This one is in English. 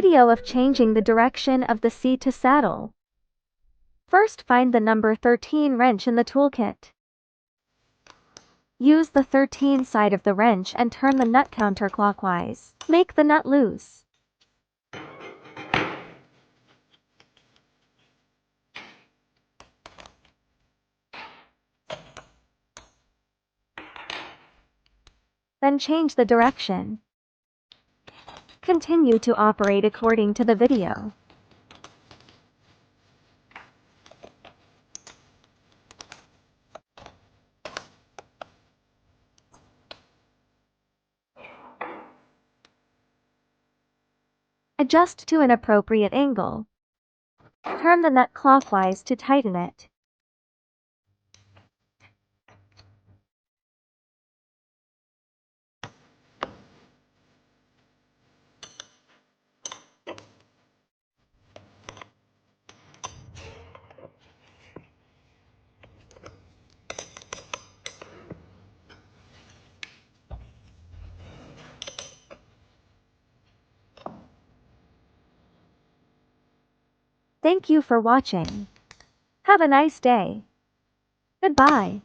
Video of changing the direction of the C2 saddle. First, find the number 13 wrench in the toolkit. Use the 13 side of the wrench and turn the nut counterclockwise. Make the nut loose. Then change the direction. Continue to operate according to the video. Adjust to an appropriate angle. Turn the nut clockwise to tighten it. Thank you for watching. Have a nice day. Goodbye.